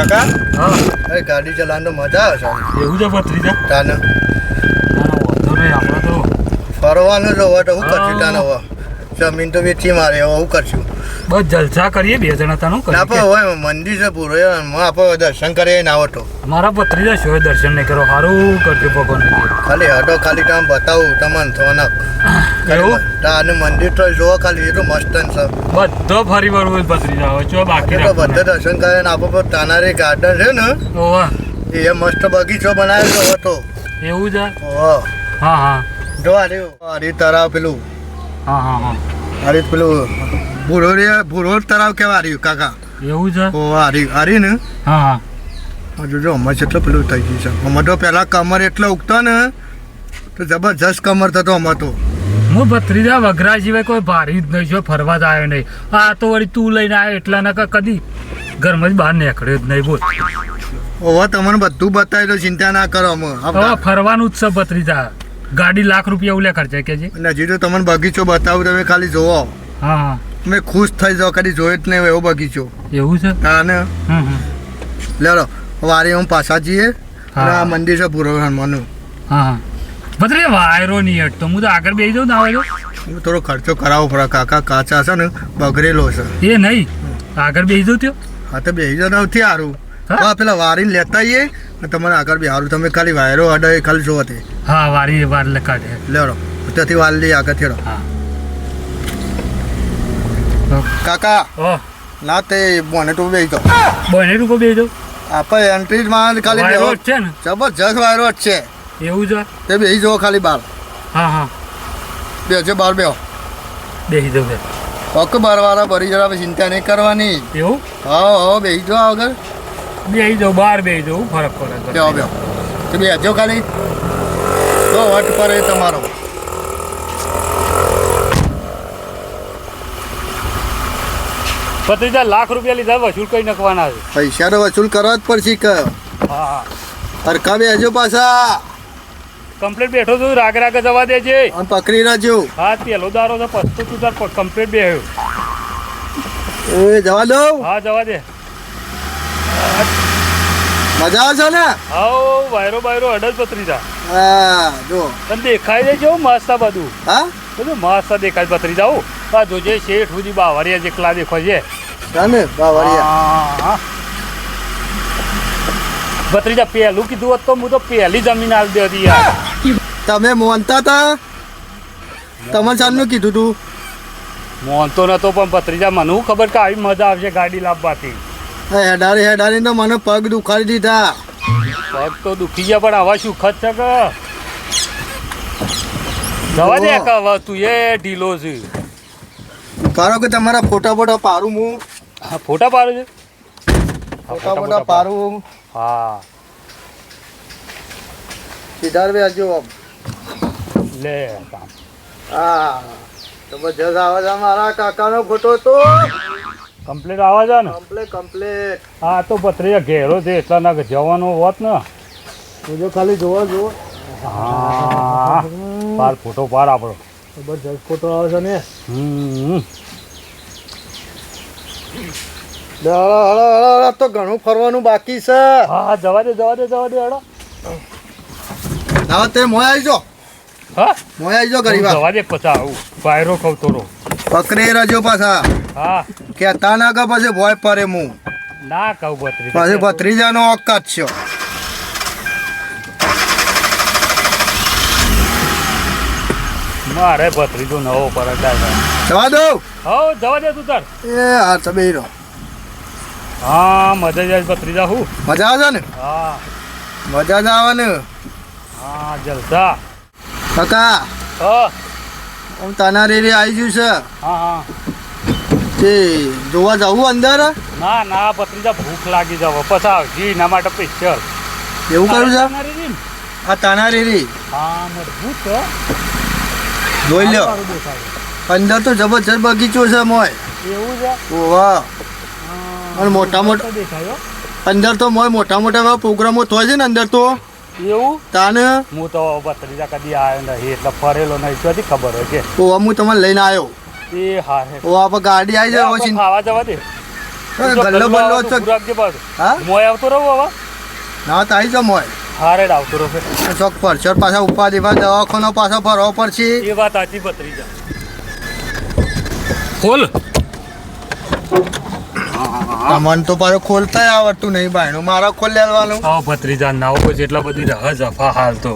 કાકા હા અરે ગાડી ચલાવવાનો મજા આવે છે એવું છે ભત્રીજા તાને વાંધો નહીં આપણે તો ફરવાનું જ હવે તો શું કરશું તાને હવે જમીન તો વેચી મારે હવે શું કરશું બસ જલસા કરીએ બે જણા તાનું ના પણ હવે મંદિર છે પૂરો આપણે દર્શન કરીએ ના આવતો મારા ભત્રીજા શું દર્શન નહીં કરો સારું કરજો ભગવાન ખાલી હટો ખાલી તમે બતાવું તમને થોનાક એવું તાનું મંદિર તો જોવો ખાલી એટલું મસ્ત છે બધો ફરી વળવું ભત્રીજા હવે ચો બાકી તો બધા દર્શન કરીને આપણે તાનારી ગાર્ડન છે ને ઓવા એ મસ્ત બગીચો બનાવેલો હતો એવું છે ઓહ હા હા જો હરી તળાવ પેલું હા હા હા હરી પેલું ભૂરો તળાવ કેવા હાર્યું કાકા એવું છે ઓ હારી ને હા હા હજુ જો અમારે એટલું પેલું થઈ ગયું છે અમારે તો પહેલાં કમર એટલો ઉગતો ને તો જબરજસ્ત કમર થતો અમારે તો હું ભત્રીજા વગરા સિવાય કોઈ ભારી જ નહીં જો ફરવા જ આવ્યો નહીં આ તો વળી તું લઈને આવ્યો એટલા ના કદી ઘરમાં જ બહાર નીકળ્યો જ નહીં બોલ હવે તમને બધું બતાવી દો ચિંતા ના કરો અમે હવે ફરવાનું જ છે ભત્રીજા ગાડી લાખ રૂપિયા ઉલ્યા ખર્ચે કે છે હજી તો તમને બગીચો બતાવું તમે ખાલી જોવો હા હા મેં ખુશ થઈ જાઓ કદી જોયો જ નહીં એવો બગીચો એવું છે હા ને લેલો વારી હું પાછા જઈએ અને આ મંદિર છે પૂરો હનુમાનનું હા હા ભત્રીજા વાયરો નહીં હટતો હું તો આગળ બેસી જાઉં ને આવે થોડો ખર્ચો કરાવવો પડે કાકા કાચા છે ને બગડેલો છે એ નહીં આગળ બેસી જાઉં ત્યો હા તો બેસી જાવ નથી સારું હા પેલા વારીને લેતા આવીએ ને તમારે આગળ બી સારું તમે ખાલી વાયરો અડે ખાલી જોવો તે હા વારી વાર કાઢે લેવડો ત્યાંથી વાર લઈએ આગળ થેડો હા કાકા ઓ ના તે બોને તો બેસી જાઓ બને રૂપો બેસી જાઉં આપણે એન્ટ્રીમાં ખાલી વાયરો જ છે ને જબરજસ્ત વાયરો જ છે એવું છે તે બેસી જાઓ ખાલી બહાર હા હા બેસે બહાર બેહો બેસી જાઉં બે ઓકે બારવાળા ભરી જરા ચિંતા નહીં કરવાની એવું હા હા બેસી જાઓ આગળ બેસી જાઉં બહાર બેસી જાઉં ફરક પડે બેહો બેહો તો બેસજો ખાલી તો વટ પર એ તમારો ભત્રીજા લાખ રૂપિયા લીધા વસૂલ કઈ નાખવાના છે પૈસા તો વસૂલ કરવા જ પડશે કે હા હા હરખા બેસજો પાછા કમ્પ્લીટ બેઠો છું રાગ રાગ જવા દેજે અને પકડી રાખજો હા પેલો દારો તો પસ્તો તું તાર કમ્પ્લીટ બેહ્યો એ જવા દઉં હા જવા દે મજા આવશે ને હાઉ વાયરો બાયરો અડજ ભત્રીજા હા જો તને દેખાય છે જેવું મસ્ત આ બધું હા બધું મસ્ત દેખાય ભત્રીજા આવું આ જોજે શેઠ સુધી બાવરિયા જેટલા દેખાય છે જાને બાવરિયા હા ભત્રીજા પહેલું કીધું હોત તો હું તો પહેલી જમીન આલી દે હતી યાર તમે મોનતા હતા તમને સામનું કીધું તું મોનતો નતો પણ ભત્રીજા મને શું ખબર કે આવી મજા આવશે ગાડી લાવવાથી હેડારી તો મને પગ દુખાડી દીધા પગ તો દુખી ગયા પણ આવા શું ખત છે કે જવા દે કે હવે તું એ ઢીલો છે કરો કે તમારા ફોટા ફોટા પારું હું હા ફોટા પાડો છે ફોટા ફોટા પારું હા સીધા બેસજો લે હા જબરજસ્ત આવે છે મારા કાકાનો ફોટો તો કમ્પ્લીટ આવા છે ને કમ્પ્લીટ હા તો ભત્રીજા ઘેરો છે એટલા ના જવાનો હોત ને જો ખાલી જોવા જુઓ હા પાર ફોટો પાર આપણો જબરજસ્ત ફોટો આવે છે ને હળો તો ઘણું ફરવાનું બાકી છે હા જવા દે હળો હવે તે મોય આવી જો હા મોય આવી જો ગરીબા જવા દે પછી આવું વાયરો ખાવ તોરો પકડી રહેજો પાછા હા કેતા ના કે પછી ભોય પરે હું ના કહું પછી ભત્રીજા ભત્રીજાનો ઓકાત છે મારે ભત્રીજો નવો પરત જવા દો હો જવા દે તું તાર એ હા તમે રહો હા મજા જાય ભત્રીજા હું મજા આવે છે ને હા મજા જ આવે ને હા જલસા કાકા હા હું તાનારી આવી ગયું છે હા હા તે જોવા જવું અંદર ના ના ભત્રીજા ભૂખ લાગી જાવ પછી આવજી એના માટે સ્પેશિયલ એવું કર્યું છે આ તાનારી હા મજબૂત છે જોઈ લ્યો સારું દેખાય. અંદર તો જબરજસ્ત બગીચો છે મોય એવું છે ઓવા અને મોટા મોટા મસ્ત દેખાય હો. અંદર તો મોય મોટા મોટા એવા પ્રોગ્રામો થાય છે ને અંદર તો એવું તાને હું તો ભત્રીજા કદી આવ્યો નહીં એટલે ફરેલો નહીં ક્યાંથી ખબર હોય કે ઓવા હું તમને લઈને આવ્યો એ હારે ઓ આપણે ગાડી આવી જાય હવે ખાવા જવા દે ગલ્લો બલ્લો તો રાખજે પાછું. હા મોય આવતો રહું હવે. ના તો આવી જાઓ મોય હા રેડ આવતો રહો ફેર. ચોક પરચર પાછા ઉપાધિ પાછા દવાખાનો પાછો ભરવો પડશે એ વાત સાચી ભત્રીજા. ખોલ. તમને તો પાછો ખોલતા આવડતું નહીં બાયણું મારા ખોલ લેવાનું આવો ભત્રીજા નાવો પછી એટલા બધી રહે જફા હાલ તો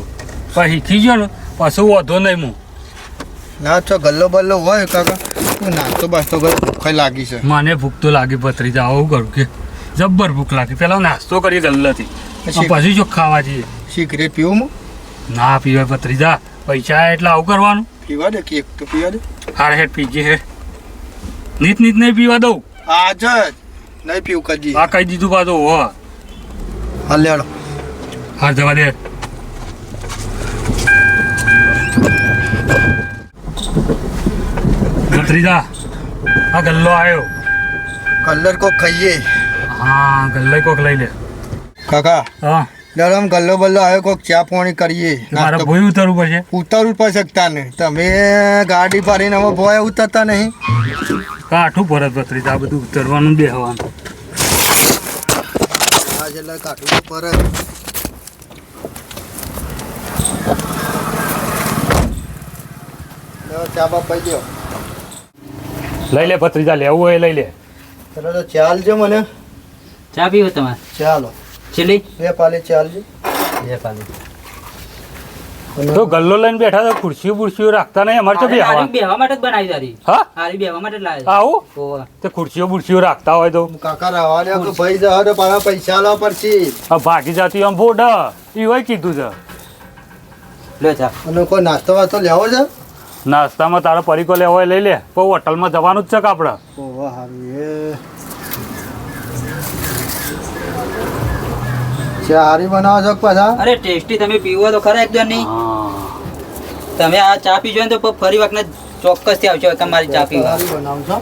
પણ શીખી ગયો ને પાછું વધો નહીં હું. ના છો ગલ્લો બલ્લો હોય કાકા નાસ્તો બાસ્તો કરે ભૂખ લાગી છે મને ભૂખ તો લાગી ભત્રીજા આવું કરું કે જબ્બર ભૂખ લાગી પેલા નાસ્તો કરીએ ગલ્લાથી પછી જો ખાવા જઈએ. સિગરેટ પીવું હું ના પીવાય ભત્રીજા પૈસા એટલે આવું કરવાનું. પીવા દે કેક તો પીવા દે હારે હેઠ પીજે હે નીત નહીં પીવા દઉં. આજ જ નહીં પીવું કદી આ કહી દીધું પાછું હો. હા લેડો હા જવા દે. ભત્રીજા આ ગલ્લો આવ્યો. કલર કોક ખાઈએ હા ગલ્લો કોક લઈ લે. કાકા હા લેડો આમ ગલ્લો બલ્લો આવ્યો કોક ચા પાણી કરીએ મારે નાસ્તો ભોય ઉતરવું પડશે. ઉતરવું પણ શકતા નહીં તમે ગાડી ભરીને હવે ભોય ઉતરતા નહીં કાઠું પરત ભત્રીજા આ બધું ઉતરવાનું બેહવાનું. હા એટલે કાઢવું પર ચા બાપ પી ગયો લઈ લે ભત્રીજા લેવું હોય લઈ લે. ચલો તો ચાલજો મને ચા પીવો તમારે ચાલો છેલ્લી બે પાલે ચાલજો બે પાલી તો ગલ્લો લઈને બેઠા તો ખુરશીઓ બુરશીઓ રાખતા નહીં અમારે તો બેહવા. બેહવા માટે જ બનાવી તારી હા હારી બેહવા માટે જ લાવે આવું ઓવા તે ખુરશીઓ બુરશીઓ રાખતા હોય તો કાકા રવા દે કે ભાઈ જવા તો પાછા પૈસા લાવવા પડશે આ ભાગી જતી આમ બોડ એ હોય કીધું છે. લે ચા અને કોઈ નાસ્તો વાસ્તો લેવો છે નાસ્તામાં તારો પરીકો લેવો હોય લઈ લે કોઈ હોટલમાં જવાનું જ છે કે આપણે. ઓહો હારું એ ચા હારી બનાવો છો કે પાછા અરે ટેસ્ટી તમે પીવો તો ખરા એકદમ નહીં તમે આ ચા પીજો ને તો ફરી વખત ચોક્કસ થી આવશો તમારી ચા પીવા હારી બનાવો છો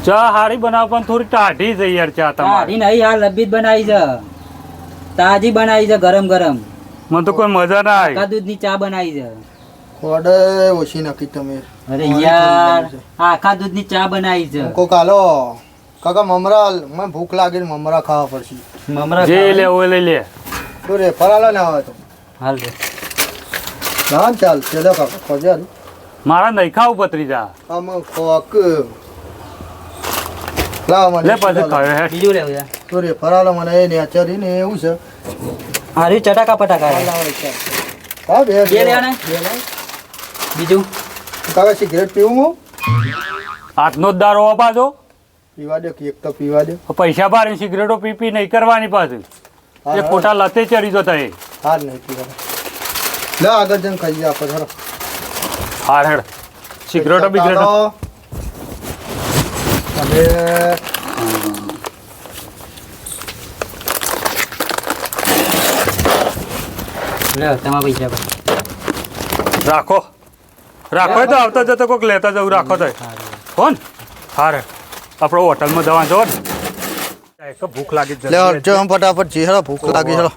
ચા હારી બનાવ પણ થોડી ટાઢી છે યાર ચા તમારી. હારી નહીં આ લબ્બી જ બનાવી છે તાજી બનાવી છે ગરમ ગરમ મને તો કોઈ મજા ના આખા આવી. દૂધની ચા બનાવી છે ઓર્ડર ઓછી નાખી તમે અરે યાર આખા દૂધની ચા બનાવી છે કોક હાલો કાકા મમરા મને ભૂખ લાગી ને મમરા ખાવા પડશે મમરા જે ખાવાની? લેવું હોય લઈ લે. તો રે ફરાલા ને આવે તો હાલ રે ના ચાલ ચલો કાકા ખોજે મારા નહીં ખાવું ભત્રીજા. આમાં કોક લાવ મને લે પાછું ખાયો હે. બીજું લેવું છે તો રે ફરાલા મને એ નેચરી ને એવું છે હારી ચટાકા પટાકા છે. લાવ ચાલ હા બે બે લે ને? બે લાવ. બીજું કાકા સિગરેટ પીવું હું હાથનો જ દારો હો પાછો. પીવા દે કેક તો પીવા દે પૈસા ભારે સિગરેટો પી પી નહીં કરવાની પાછું. એ ખોટા લતે ચડી જતા એ. હાર નહીં પીવા લે આગળ જઈને ખાઈએ આપણે હેડો. હાર હેડ સિગરેટો બિગરેટો. તમે લે તમારા પૈસા પર રાખો રાખો તો આવતા જતો કોઈક લેતા જવું રાખો તો કોણ હાર આપણે હોટલમાં જવા જો ને એક ભૂખ લાગી જ લે જશે. અડજો આમ ફટાફટ જી હેડો ભૂખ લાગી હેડો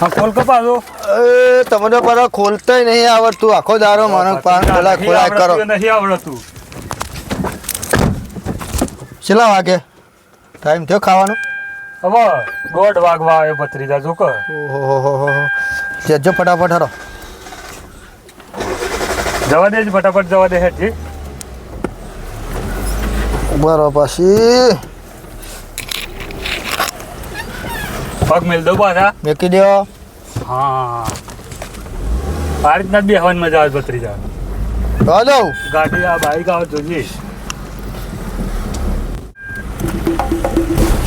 હા ખોલ કપાજો. એ તમને પર ખોલતાય નહીં આવડતું આખો દારો મને પાન ખોલાય ખોલાય કરો નહીં આવડતું. કેટલા વાગે ટાઈમ થયો ખાવાનો હવે 1:30 વાગવા આવ્યો ભત્રીજા જો કે. ઓહો જજો ફટાફટ હેડો જવા દે જ ફટાફટ જવા દે હેઠી. બરો પછી પગ મેલ દો પાછા. મેકી દો હા આ રીતના જ બેહવાની મજા આવે ભત્રીજા. તો દઉં ગાડી આ બાઈક આવે જોજી.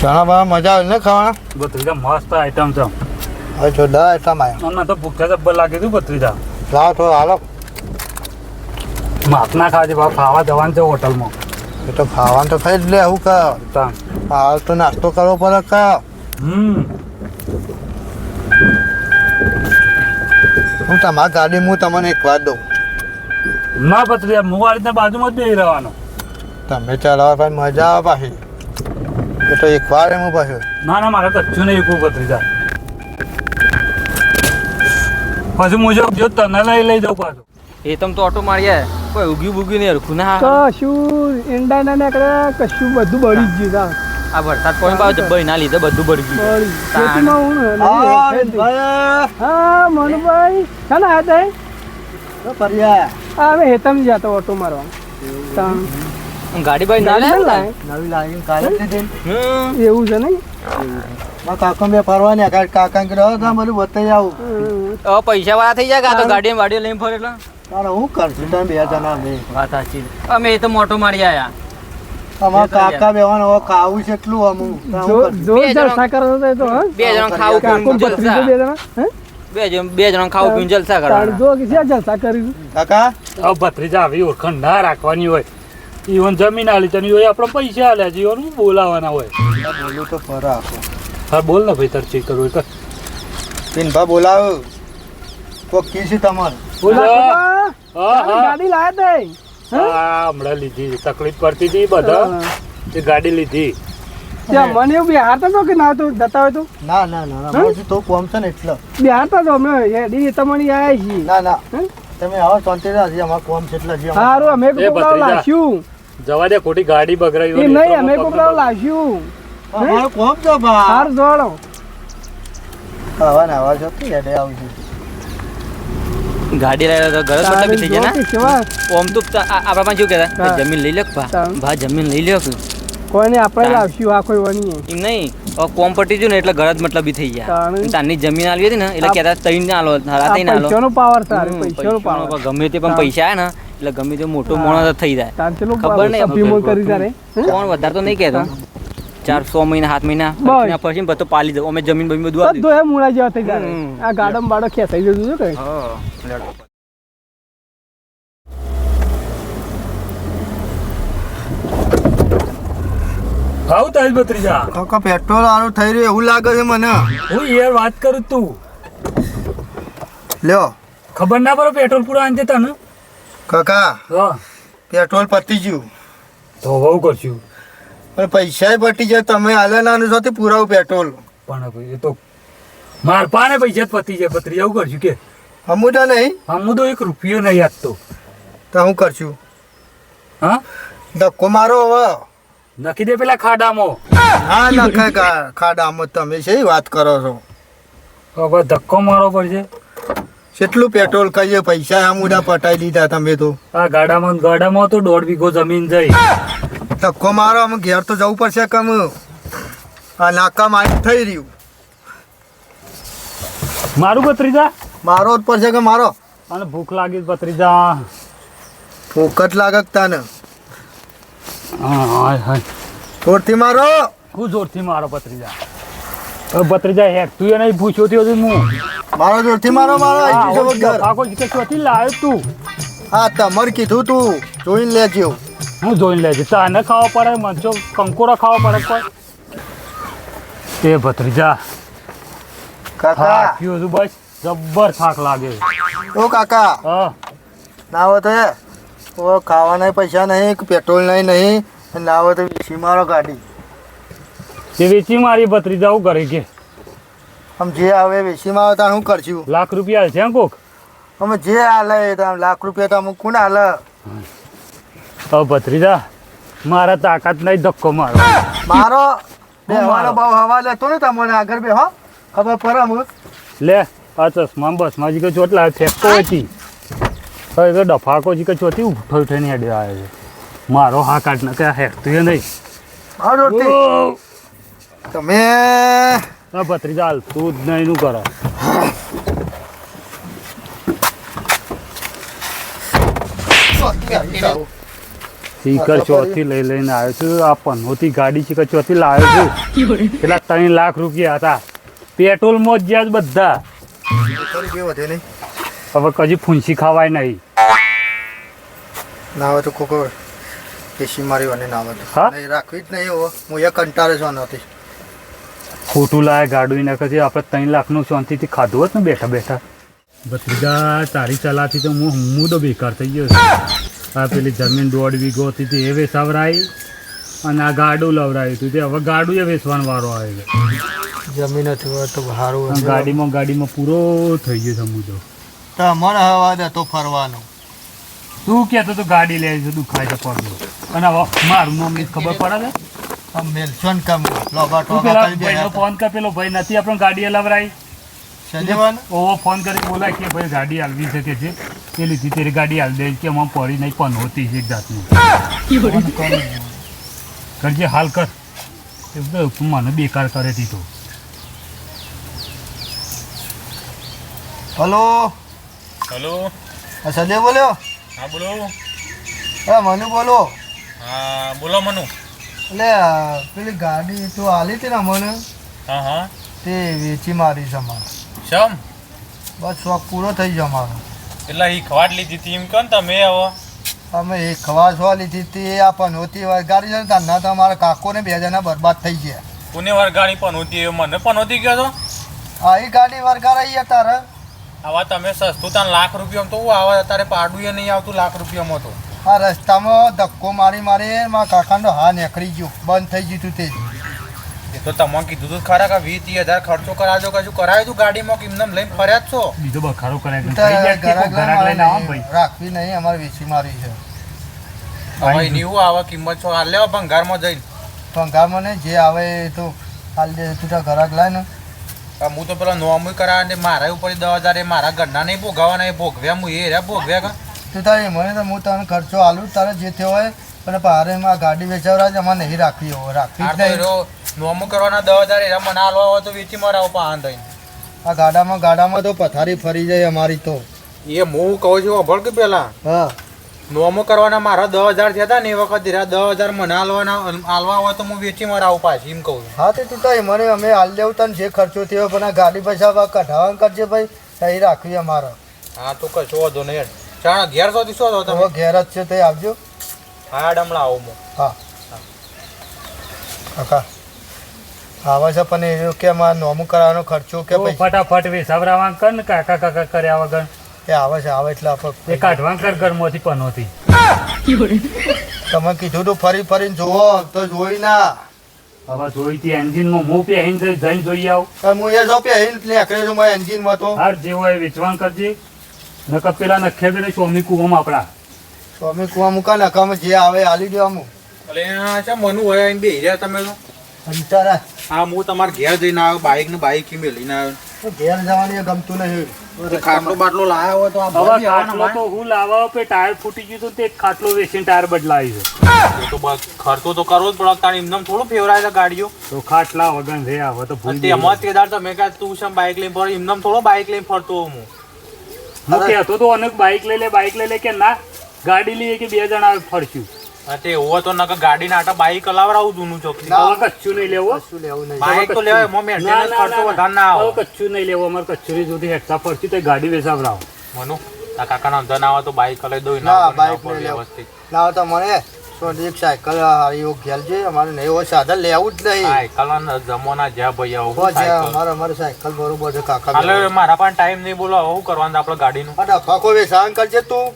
ચણા બા મજા આવે ને ખાવાના ભત્રીજા મસ્ત આઈટમ છે. હવે જોરદાર એટલા માયા મને તો ભૂખ્યા જબ્બર લાગે તું ભત્રીજા. લાવ તો હાલો માપ ના ખાજે ભાવ ખાવા જવાનું છે હોટલમાં. એ તો ખાવાનું તો ખાઈ જ લે આવું કા તાન. હાલ તો નાસ્તો કરવો પડે કા હું તમારા ગાડી હું તમને એક વાત દઉં ના ભત્રીજા હું આ રીતના બાજુમાં જ બેસી રહેવાનો. તમે ચલાવવા ભાઈ મજા આવે પાછી એ તો એક વાર હું પાછું ના ના મારે કચ્છું નહીં એકું ભત્રીજા. પછી હું જો તને લઈ જાઉં પાછું. એ તમ તો ઓટો માર્યા કોઈ ઉગ્યું બુગ્યું નહીં હરખું ના કશું ઈંડા ના નીકળે કશું બધું બળી જ ગયું આ વરસાદ પાણી પાવ જબ્બર ના લીધે બધું બળી ગયું બળી ખેતીમાં હું હા મનુભાઈ ચાલો આ અમે હેતમ જતો ઓટો મારવા ગાડી બાઈ નવી એવું છે નહીં કાકા મેં ફરવા ને કાકા કે બધું બતાવી આવું પૈસા વાળા થઈ જાય તો ગાડી વાડીઓ લઈને ફરે એટલે તારે હું કરશું તમે 2 જણા બે વાત સાચી અમે એ તો મોટો મારી આયા અમારા કાકા બેવાનો હવે ખાવું છે એટલું અમું જોરદાર સાકર હતો તો હા બે જણા ખાવું પીવું જલસા બે જણા ખાવું પીવું જલસા કરવાના જો કે છે જલસા કરી કાકા હવે ભત્રીજા આવી ઓળખાણ ના રાખવાની હોય ઈવન જમીન આલી તને હોય આપણે પૈસા આલ્યા જીવન બોલાવાના હોય બોલું તો ફરા આપો હા બોલ ને ભાઈ તાર ચેક કરવું કર પિનભા બોલાવો કોક કીધી તમારે ગાડી લાયા તે હા હમણાં લીધી તકલીફ પડતી હતી બધા એ ગાડી લીધી ત્યાં મને એવું બિહારતા છો કે ના તો જતા હોય તો ના ના ના મારું તો કોમ છે ને એટલે બિહારતા છો અમે હેડી તમને આયા છીએ ના ના તમે આવો શાંતિ રાખી અમારા કોમ છે એટલે સારું અમે કોકરાવ લાશ્યું જવા દે ખોટી ગાડી બગડાવી એ નહીં અમે કોકરાવ લાશ્યું અમારો કોમ છે બા હાર જોડો આવા ને આવા છો કે હેડે આવજો ગાડી લાવ્યા તો ઘર સોટા બી થઈ જાય ને ઓમ તો આપણા પાસે શું કહેતા જમીન લઈ લે ભા જમીન લઈ લ્યો કોઈને આપણે લાવશું આ કોઈ વણી એમ નહીં કોમ પટી ગયું ને એટલે ઘર જ મતલબ થઈ ગયા તારની જમીન આલવી હતી ને એટલે કહેતા તૈન ના આલો હરા તૈન આલો પૈસાનો પાવર તારે પૈસાનો પાવર ગમે તે પણ પૈસા આવે ને એટલે ગમે તે મોટો મોણો થઈ જાય ખબર નહીં અભિમોલ કરી તારે કોણ વધારે તો નહીં કહેતો 400 મહિના 7 મહિના પછી બધું પાલી દઉં અમે જમીન બમીન બધું આપી બધું એ મૂળા જેવા થઈ જાય આ ગાડમ બાડો ખેંચાઈ જતું છે કઈ આવું તારી ભત્રીજા કાકા પેટ્રોલ આનું થઈ રહ્યું એવું લાગે છે મને હું યાર વાત કરું તું લ્યો ખબર ના પડે પેટ્રોલ પૂરા આંતે તને કાકા હા પેટ્રોલ પતી ગયું તો બહુ કરશું પણ પૈસા પટી જાય તમે હાલે નાનું સાથે પુરાવું પેટ્રોલ પણ એ તો માર પાને પૈસા જ પતી જાય ભત્રીજા એવું કરશું કે અમુદા નહીં આમ તો 1 રૂપિયો નહીં આપતો તો હું કરશું હા ધક્કો મારો હવે નખી દે પેલા ખાડામાં હા નખાય ખાડામાં તમે છે વાત કરો છો હવે ધક્કો મારવો પડશે કેટલું પેટ્રોલ કહીએ પૈસા અમુદા પટાઈ દીધા તમે તો આ ગાડામાં તો 1.5 વીઘો જમીન જઈ ધક્કો મારો અમે ઘેર તો જવું પડશે કમ આ નાકા મારી થઈ રહ્યું મારું ભત્રીજા મારો જ પડશે કે મારો અને ભૂખ લાગી ભત્રીજા ફોકટ લાગક તાને હા હા જોરથી મારો હું જોરથી મારો ભત્રીજા હવે ભત્રીજા હેક તું એ નહીં પૂછ્યો હતી હજુ હું મારો જોરથી મારો મારો આઈ જવો ઘર આખો કે ચોથી લાવ્યો તું હા તમારે કીધું તું જોઈને લેજો હું જોઈને લેજે તાને ખાવા પડે મંચો કંકોડા ખાવા પડે કોઈ તે ભત્રીજા કાકા થાક્યો છું બસ જબ્બર થાક લાગે ઓ કાકા હા ના હોય તો ઓ ખાવાના પૈસા નહીં પેટ્રોલ નહીં ના હોય તો વેચી મારો ગાડી તે વેચી મારી ભત્રીજા હું કરે કે આમ જે આવે વેચીમાં આવે તો શું કરશું ₹1 લાખ છે કોક અમે જે હાલે તો આમ ₹1 તો અમુક કોણ હાલે હવે ભત્રીજા મારા તાકાત નહીં ધક્કો મારો મારો બેહવાનો બહુ હવા લેતો ને તમને આગળ બે હો ખબર પડે અમુક લે આ ચશ્મા બસમાં જી કે ચોટલા ફેંકતો હતી હવે તો ડફાકો જી કે ચોથી ઉઠો ઉઠીને હેડે આવે છે મારો હા કાઢ ને કે હેકતું એ નહીં મારો રોટી તમે આ ભત્રીજા હાલ તું જ નહીં નું કરો શીકર ચોથી લઈને આવ્યો છું આ પનોતી ગાડી શીકર ચોથી લાવ્યો છું પેલા ₹3 લાખ હતા પેટ્રોલમાં જ જ્યાં બધા વધે નહીં હવે કજી ફૂંસી ખાવાય નહીં ના હોય તો કોકો પેશી મારી wane ના હોય હા? નહીં રાખવી જ નહીં હો હું એ કંટાળે છો નથી ખોટું લાય ગાડું ને કદી આપણે 3 લાખનું શાંતિથી ખાધું હોત ને બેઠા બેઠા ભત્રીજા તારી ચલાથી તો હું તો બેકાર થઈ ગયો આ પેલી જમીન 1.5 વીઘો હતી તે એ વેચાવરાઈ અને આ ગાડું લવરાયું હતું તે હવે ગાડું એ વેચવાનો વારો આવે જમીન નથી હોય તો સારું ગાડીમાં પૂરો થઈ ગયો છે હું તો તમને હવા દે તો ફરવાનું તું કહેતો તો ગાડી લે છે દુખાય છે પગનું અને હવે મારું નામ ની ખબર પડે છે આમ મેલશો ને કામ લોબા તું ટોકા પેલા કરી ભાઈનો દે ફોન કર પેલો ભાઈ નથી આપણને ગાડી હલાવરાઈ સજવાન ઓવો ફોન કરી બોલાય કે ભાઈ ગાડી હાલવી શકે છે એ લીધી તેરી ગાડી હાલ દે કે આમાં પડી નહીં પણ હોતી છે એક જાતનું કરજે હાલ કર એ બધું મને બેકાર કરે દીધો હલો હલો સજે બોલ્યો હા બોલો મનુ બોલો હા બોલો મનુ એટલે પેલી ગાડી તું હાલી હતી ને મને હા હા તે વેચી મારી છે અમારે શમ બસ શોખ પૂરો થઈ ગયો અમારો એટલે ઈ ખવાટ લીધી હતી એમ કહો ને તમે હવે અમે એક ખવાસવા લીધી હતી આ પનોતી ગાડી છે ને તારના તો અમારા કાકોને 2 જણા બરબાદ થઈ ગયા પુણે વરગાડી પણ હોતી મને પણ હોતી ગયો તો આ ઈ ગાડી વરગારાઈ તારે આવા તમે સસ્તું તાન લાખ રૂપિયામાં તો હું આવા અત્યારે પાડું નહીં આવતું લાખ રૂપિયામાં તો આ રસ્તામાં ધક્કો મારી મારા કાકાનો હા નીકળી ગયો બંધ થઈ ગયું તું તે એ તો તમે કીધું તું ખરા કે 20-30 હજાર ખર્ચો કરાવજો કશું કરાવ્યું તું ગાડીમાં કે એમને લઈને ફર્યા જ છો બીજો બખારો કરાય ઘરાક લઈને આવો ભાઈ રાખવી નહીં અમારે વેચી મારી છે હવે એની હું આવા કિંમત છો હાલ લેવા ભંગારમાં જઈને ભંગારમાં નહીં જે આવે એ તો હાલ દે તું તાર ઘરાક લાય ને હું તો પેલા નોમુય કરાવે ને મારા ઉપર 10,000 એ મારા ઘરના નહીં ભોગવવાના એ ભોગવ્યા હું એ રહ્યા ભોગવ્યા કા તું તારે મને તો હું તને ખર્ચો આલું તારે જે થયો હોય પણ પારેમાં ગાડી વેચાવરા જ અમારે નહીં રાખવી હોય રાખવી જ નહીં નોમું કરવાના 10,000 એરા મને હાલવા હોય તો વેચી મરાવો પાન થઈને આ ગાડામાં તો પથારી ફરી જાય અમારી તો એ હું કહું છું અભળ કે પેલા હા નોમો કરવાના મારા 10,000 થયા હતા ને એ વખત 10,000 મને હાલવા હોય તો હું વેચી મરાવું પાછી એમ કહું હા તે તું તારે મને અમે હાલ દેવું તને જે ખર્ચો થયો પણ આ ગાડી પૈસા કઢાવવાનું કરજે ભાઈ સહી રાખવી અમારો હા તો કશો વાંધો નહીં ચાણા ઘેર સુધી શું હતો હવે તમે ઘેર જ છે તે આવજો હા ડમલા આવું હું હા કાકા આવે છે પણ એ કે અમારે નોમું કરાવવાનો ખર્ચો કે તું ભાઈ ફટાફટ વેસાવરાવા કર ને કાકા કાકા કર્યા વગર એ આવે છે આવે એટલે આપણે એ કાઢવા કર ઘરમાંથી પનોતી તમે કીધું તું ફરી ફરીને જોવો તો જોઈ ના હવે જોઈતી એન્જિનમાં હું પહેરીને જઈને જોઈ આવું હું એ જો પહેરીને નીકળ્યો છું મારા એન્જિનમાં તો હાર જે હોય વેચવાન કરજે નકર પેલા નખે પેલે સ્વામી કુવામાં આપણા સ્વામી કુવા મૂકા નકામાં જે આવે હાલી દો અમુક એટલે ચા મનુ હોય આઈને બેહી રહ્યા તમે તો અંતરા હા હું તમારા ઘેર જઈને આવ્યો બાઈક મેલીને આવ્યો ઘેર જવાનું એ ગમતું નહીં ખાટલો બાટલો લાવ્યો હોય તો આ હવે ભરી આવવાના ખાટલો તો હું લાવવા પે ટાયર ફૂટી ગયું હતું તે ખાટલો વેચીને ટાયર બદલાવી છે ભાઈ. એ તો બસ ખર્ચો તો કરવો જ પડે તારે એમને થોડું ફેવરાય છે ગાડીઓ તો ખાટલા વગર રે હવે તો ભૂલ તેમાં તેદાર તમે કહે તું શેમ બાઈક લઈને ફરો એમને થોડો બાઈક લઈને ફરતો હોઉં હું હું કહેતો તો અનેક બાઇક લઈ લે કે ના ગાડી લઈએ કે 2 જણા ફરશું હા તે એવો તો નકર ગાડી નાટા બાઈક હલાવરાવું જૂનું ચોકથી હવે કચ્છું નહીં લેવો શું લેવું નહીં બાઈક તો લેવાય એમાં મેન્ટેનન્સ ખર્ચો વધારે ના આવે હવે કચ્છું નહીં લેવો અમારે કચ્છુની સુધી હેઠતા ફરશું તો ગાડી વેચાવરાવો મનુ આ કાકાના અંદર ના આવે તો બાઈક લઈ દઉં ના, ના બાઈક બાઈક નહીં લેવું. વ્યવસ્થિત ના તો મને એક સાયકલ હારી એવું ઘેર છે અમારે નહીં હોય સાધન લેવું જ નહીં સાયકલ જમવાના જ્યાં ભાઈ હો, આવું જે અમારે સાયકલ બરોબર છે કાકા હાલે મારા પાસે ટાઈમ નહીં બોલો હવે શું કરવાનું આપણે ગાડીનું ફાકો વેચાણ કરજે તું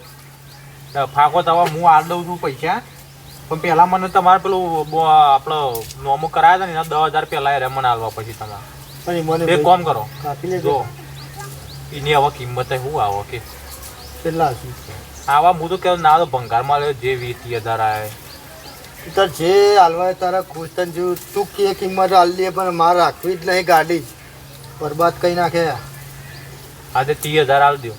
ફાકો તો હવે હું હાલ દઉં છું પૈસા પણ પેલા મને તમારે પેલું આપણો નોમો કરાયા હતા ને એના 10,000 પેલા એ મને હાલવા પછી તમારે અને મને એક કામ કરો કાપી લેજો જો એની હવે કિંમત શું આવો કે કેટલા છે આવા હું તો કેવું ના તો ભંગારમાં લ્યો જે 20,000 આવે તું તાર જે હાલવાય તારા ખુશ તને જેવું તું કે કિંમત હાલ દે પણ મારે રાખવી જ નહીં ગાડી બરબાદ કરી નાખે આજે 30,000 હાલ દો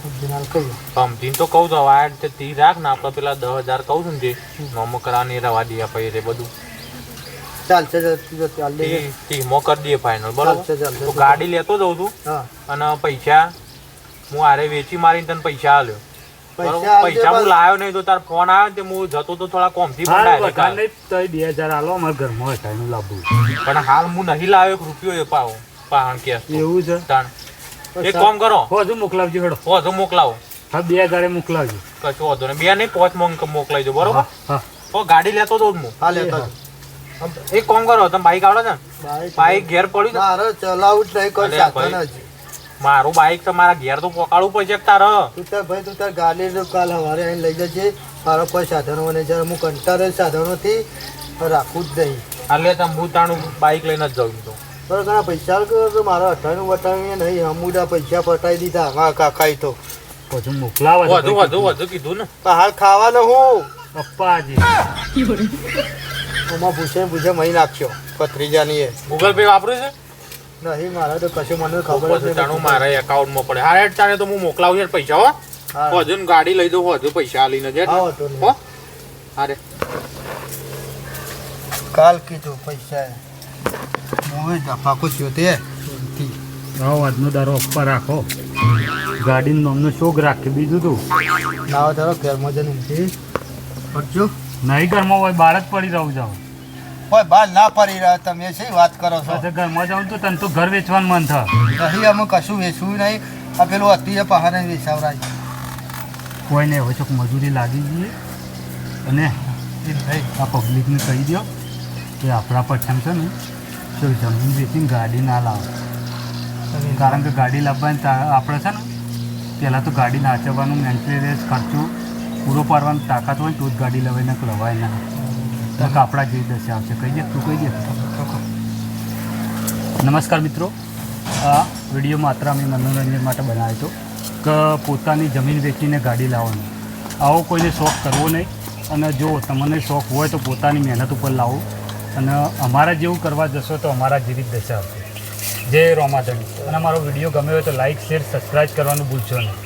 ઓરિજિનલ કહ્યું સમજીને તો કહું તો હવે આ રીતે 30 રાખ ને આપણે પેલા 10,000 કહું છું ને જે નોમો કરાવવાની રવા દઈએ પછી રે બધું ચાલશે ચાલ દે 30 કરી દઈએ ફાઇનલ બરોબર ચાલશે, ચાલશે. તો ગાડી લેતો જઉં છું હા અને પૈસા હું આરે વેચી મારીને તને પૈસા આલ્યો બરોબર? પૈસા આલજે પૈસા હું બસ. લાવ્યો નહીં તો તાર ફોન આવ્યો ને તે હું જતો તો થોડા કોમથી પણ હાલ direct વધારે આવ્યો. નહીં તો 2,000 હાલો અમારા ઘરમાં હોય એનું લાવવું પણ હાલ હું નહીં લાવ્યો 1 રૂપિયો એ પાવો પાહણ કે એવું છે તાણ એક કામ કરો હજુ મોકલાવજો હેડો હોજો મોકલાવો હા 2,000 મોકલાવજો કશો વાંધો નહીં 2 નહીં 5 મોકલાઈ દો બરોબર હા હા તો ગાડી લેતો તો જ હું હા લેતા એક કામ કરો તમે બાઈક આવડે ને બાઈક ઘેર પડ્યું ને મારે ચલાવું જ નહીં કોઈ અરે સાધન ભાઈ. જ મારું બાઈક તો મારા ઘેર તો પકાડવું પડશે તાર તું તાર ભાઈ તું તાર ગાડી તો કાલ સવારે આવીને લઈ જજે મારો કોઈ સાધનો નહીં જ્યારે હું કંટાળે સાધનોથી રાખવું જ નહીં હાલે તમે હું તાણું બાઈક લઈને જ જાઉં તો પણ ઘણા પૈસા કે મારા 98 વટાવીએ નહીં અમુડા પૈસા પટાવી દીધા મારા કાકાએ તો પછી મોકલાવે છે વધુ ભાઈ. વધુ વધુ કીધું ને પણ હાલ ખાવાનો હું પપ્પાજી એમાં પૂછે મહી નાખ્યો ભત્રીજાની એ ગૂગલ પે વાપરું છે નહીં મારે તો કશું મને ખબર જ જાણું નહીં મારા એકાઉન્ટમાં પડે હા તારે તો હું મોકલાવું છે પૈસા હો હા. વધુ ને ગાડી લઈ દઉં વધુ પૈસા આલીને છે હા, વાંધો નહીં. હો અરે કાલ કીધું પૈસા હું પાકો થયો તે આવો આજનો દારો અપ્પા રાખો ગાડીનું નામનો શોખ રાખે બીજું તું નાવા તારો ઘરમાં જઈને ઊંઘી પડજો નહીં ઘરમાં હોય બહાર જ પડી રહું જાવ કોઈ બહાર ના પડી રહ્યા તમે શી વાત કરો છો પાછા ઘરમાં જાઉં તો તને તો ઘર વેચવાનું મન થાય નહીં અમે કશું વેચવું નહીં આ પેલું હતી એ પહાડે વેચાવરાય કોઈ નહીં હોય ચોક મજૂરી લાગી જઈએ અને આ પબ્લિકને કહી દો કે આપણા પઠાણ છે ને તો જમીન વેચીને ગાડી ના લાવે કારણ કે ગાડી લાવવાની આપણે છે ને પહેલાં તો ગાડી નાચવવાનું મેન્ટેનન્સ ખર્ચો પૂરો પાડવાનો તાકાત હોય તો જ ગાડી લવાય ને લવાય ના તો આપણા જેવી દશા આવશે કહી દે તું કહી દે નમસ્કાર મિત્રો આ વિડીયો માત્ર અમે મનોરંજન માટે બનાવ્યો હતો કે પોતાની જમીન વેચીને ગાડી લાવવાની આવો કોઈને શોખ કરવો નહીં અને જો તમને શોખ હોય તો પોતાની મહેનત ઉપર લાવો અને અમારા જેવું કરવા જશો તો અમારા જેવી જ દશા આવશે જય રોમાધણી અને અમારો વિડીયો ગમ્યો હોય તો લાઇક શેર સબસ્ક્રાઈબ કરવાનું ભૂલશો નહીં